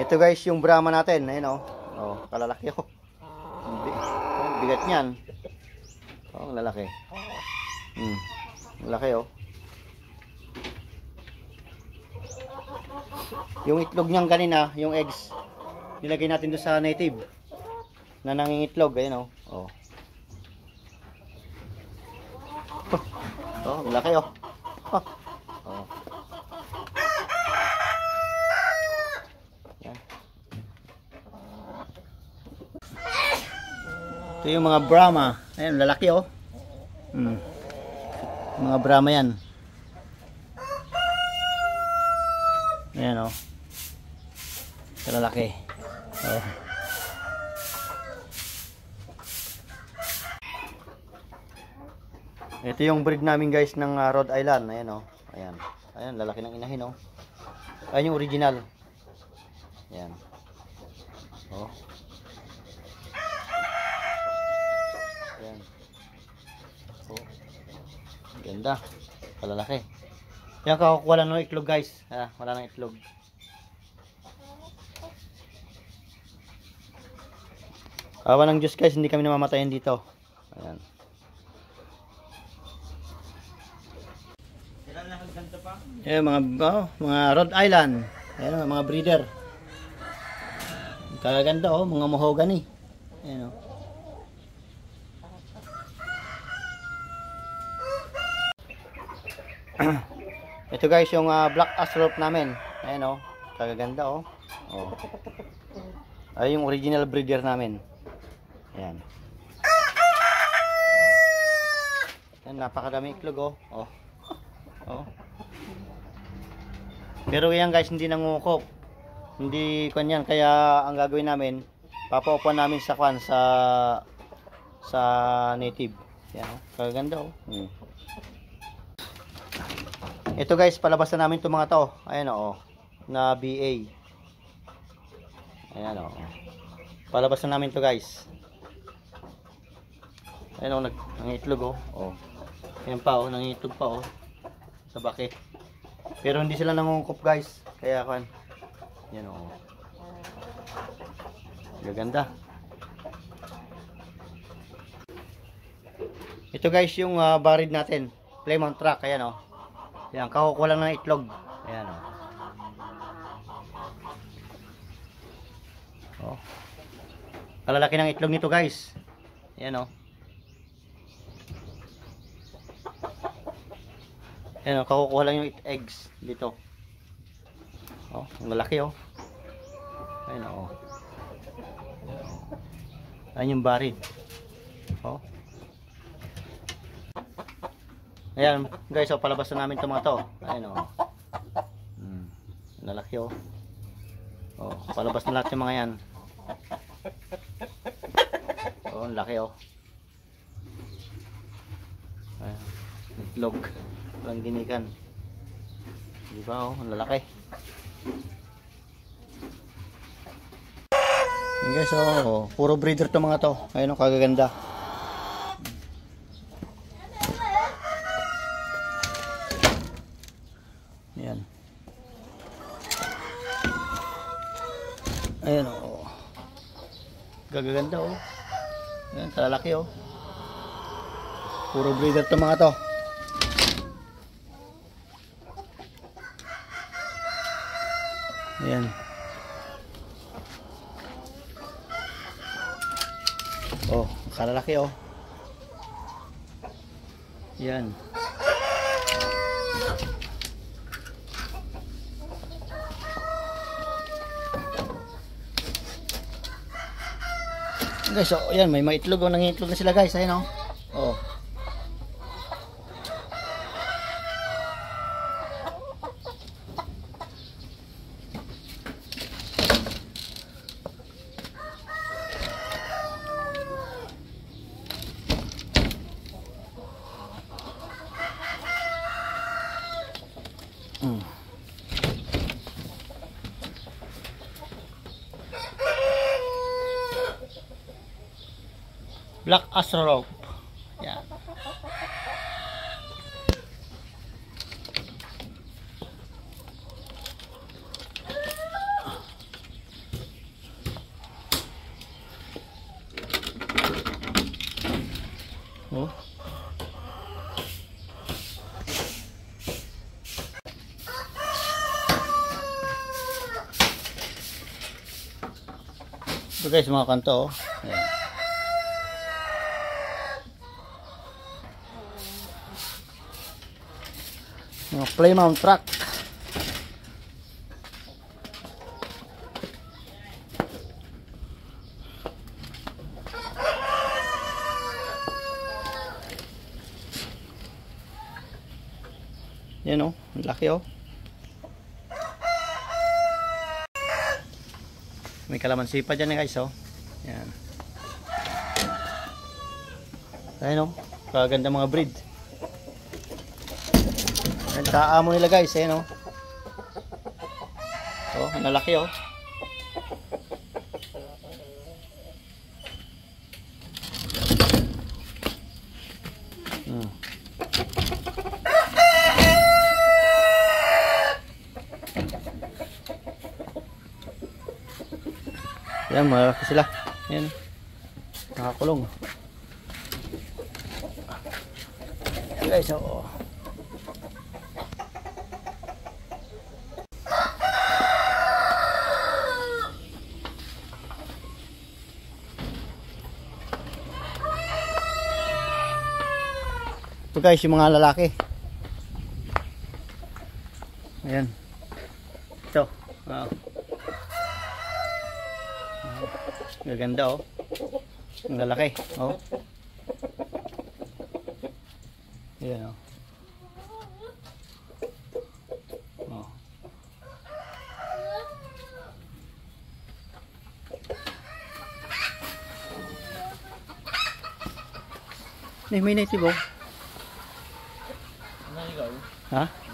Ito guys yung Brahma natin. Ayun oh. Oh, kalalaki oh. Bigat niyan. Oh, lalaki. Lalaki oh. Yung itlog niyan kanina, yung eggs, nilagay natin doon sa native na nangingitlog. Ayun oh. Oh. Oh, lalaki oh. Oh. Oh. Yan. Ito yung mga Brahma. Ayun, lalaki oh. Mga Brahma yan. Ayan oh. Lalaki. Oh. Ito yung breed namin guys ng Rhode Island. Ayan oh. Ayan. Ayan, lalaki ng inahin oh. Ayan yung original. Ayan. Oh. Ayan. Oh. Ganda. Kalalaki. Yan, kakukuha lang ng itlog guys. Wala nang itlog. Awa ng Diyos guys, hindi kami namamatayan dito. Ayan. Ayan mga Rhode Island. Ayan mga breeder. Kaganda oh, mga mahogany. Ayan oh. Ito guys yung black Australorp namin. Ayan oh, kaganda oh. Oh. Ay yung original breeder namin. Ayan. Ayan, napakadami itlog oh. Oh. Oh. Pero yan guys, hindi nangungukop. Hindi kanyan, kaya ang gagawin namin, papaupuan namin sa kwan sa native. Ayan oh, kaganda oh. Ito guys, palabasan namin itong mga to. Ayan o, na BA. Ayan o. Palabasan namin to guys. Ayan o, nangitlog o. O. Ayan pa o, nangitlog pa o. Sa baki. Pero hindi sila nangungkop guys. Kaya kan. Ayan o. Gaganda. Ito guys yung barid natin. Plymouth Rock. Ayan o. Ayan, kakukuha lang ng itlog. Ayan o. Oh. Kalalaki ng itlog nito guys. Ayan o. Ayan o, kakukuha lang yung eggs dito. Oh, ang lalaki o. Ayan o. Ayan yung barid. Oh. Ayan guys, so palabas na namin itong mga to. Ayan o. Lalaki o. Oh, palabas na lahat yung mga yan. Oh, laki o. Ayan, itlog. Walang ginikan. Diba o, ang lalaki. Ayan guys, so puro breeder itong mga to. Ayan o, kagaganda. Ayan. Ayan o. Gagaganda o. Ayan, kalalaki o. Puro breeder to mga to. Ayan. Oh, kalalaki o. Ayan. Guys, so ayan, may maitlog o, nangitlog na sila guys, ayan o. Oh. Black Australorp. Yan. So guys, mga kanto, oh. Ayan. Mga Plymouth truck. Yan oh, ang laki oh. May kalamansi pa dyan guys oh. Yan. Ayun oh, kaganda mga breed. Yan, kaamo nila guys, ayun oh. Oh, ang lalaki oh. Yan, malaki sila. Yan. Nakakulong. Yan guys, oh. Ito guys, yung mga lalaki. Ayan. Ito. Wow. Gaganda oh. Ang lalaki oh. Ayan oh. Oh. May native oh. Ha?